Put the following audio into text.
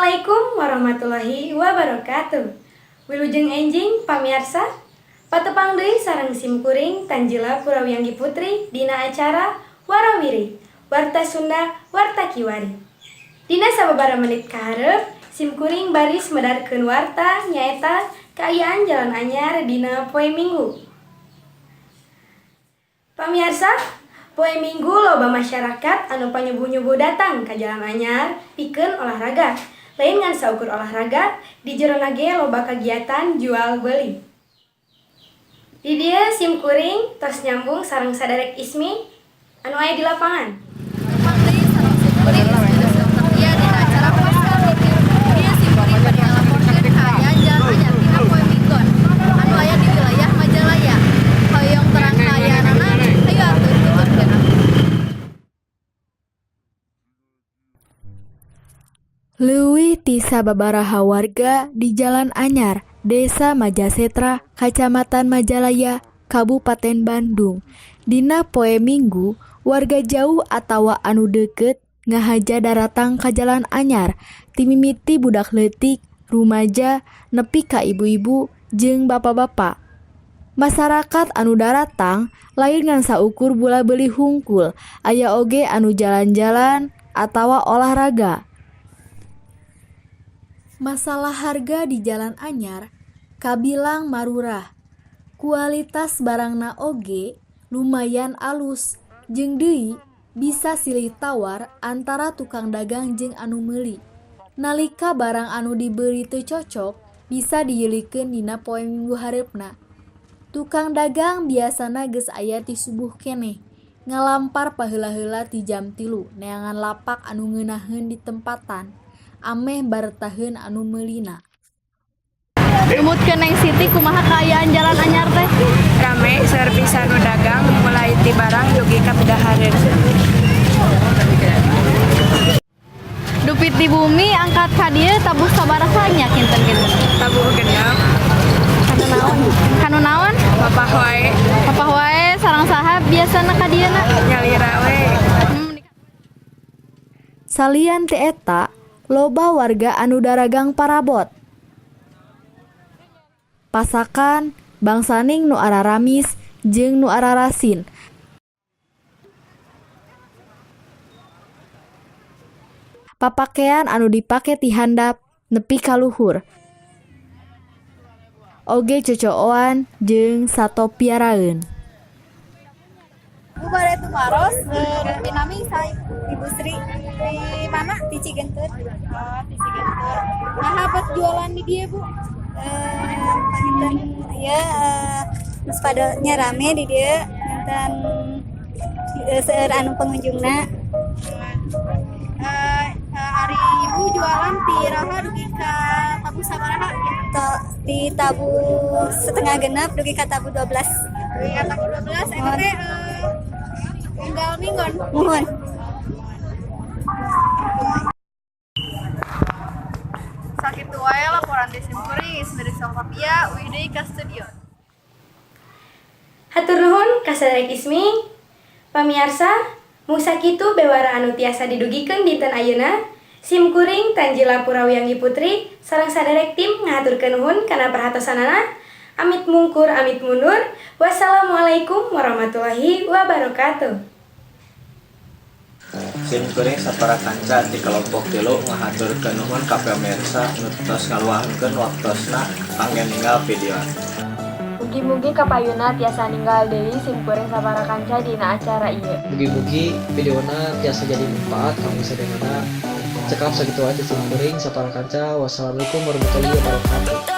Assalamualaikum warahmatullahi wabarakatuh. Wilujeng enjing pamirsa, patepang deui sareng simkuring Tanjila Purawianggi Putri dina acara Warawiri, Warta Sunda Warta Kiwari. Dina sababaraha menit kaharep, simkuring baris medarkeun warta nyaeta kaayaan Jalan Anyar dina poe Minggu. Pamirsa, poe Minggu loba masyarakat anu panyubuh-nyubuh datang ka Jalan Anyar pikeun olahraga. Lain ngan saukur olahraga, di jerona ge loba kagiatan jual beli. Di dieu simkuring tos nyambung sareng saderek Ismi anu aya di lapangan. Leuwih ti sababaraha warga di Jalan Anyar, Desa Majasetra, Kacamatan Majalaya, Kabupaten Bandung. Dina poe Minggu, warga jauh atawa anu deukeut ngahaja daratang ka Jalan Anyar, ti mimiti budak leutik, rumaja, nepi ka ibu-ibu jeung bapak-bapak. Masyarakat anu daratang lain ngan saukur bula beuli hungkul, aya oge anu jalan-jalan atawa olahraga. Masalah harga di Jalan Anyar kabilang marurah. Kualitas barangna oge lumayan alus, jeung deui bisa silih tawar antara tukang dagang jeung anu meuli. Nalika barang anu diberi teu cocok, bisa dieulikeun dina poe Minggu hareupna. Tukang dagang biasana geus aya ti subuh keneh, ngalampar paheula-heula ti jam 3 neangan lapak anu ngeunaheun di tempatan. Ameh baretaheun anu meulina. Numutkeun Neng Siti kumaha kaayaan Jalan Anyar teh? Rame seueur pisan nu dagang mulai ti barang dugi ka pedahareun. Dupit di bumi angkat ka dieu tabuh sabaraha nya kinten-kinten? Tabuh genep. Kanu naon? Papah wae. Papah wae sareng saha biasana ka dieuna? Nyalira we. Salian ti eta, loba warga anu daragang parabot. Pasakan, bangsaning nu araramis jeung nu ararasin. Papakean anu dipake ti handap nepi ka luhur. Oge cocooan jeung sato piaraeun. Bubare Tumaros, binami saya Ibu Sri di mana? Di Cigentur. Oh, di Cigentur. Nah, buat jualan di dia Bu. Pagitan ya, terus padanya rame di dia. Dan seueur anu pengunjungna. Hari Ibu jualan di raha dugi ka tabu sabaraha? Di tabu setengah genep dugi ka tabu 12. Dugi ka tabu 12 eta teh tinggal minggon. Mohon. Sakitu wae laporan di simkuring dari Songkapia Widey ka studio. Hatur nuhun ka saderek Ismi. Pamirsa, mung sakitu bewara anu tiasa didugikeun dinten ayeuna, simkuring Tanjila Purawianggi Putri sareng saderek tim ngaturkeun nuhun kana perhatosanana. Amit mungkur, amit mundur. Wassalamualaikum warahmatullahi wabarakatuh. Simkuring sapara kanca di kelompok 3 ngahaturkeun nuhun ka pamirsa nu tos ngaluahkeun waktosna kangge ninggal videoan. Mugi-mugi kapayuna tiasa ninggal deui simkuring sapara kanca dina acara ieu. Mugi-mugi videona tiasa jadi manfaat kanggo sadayana. Cekap sakitu wae simkuring sapara kanca. Wassalamualaikum warahmatullahi wabarakatuh.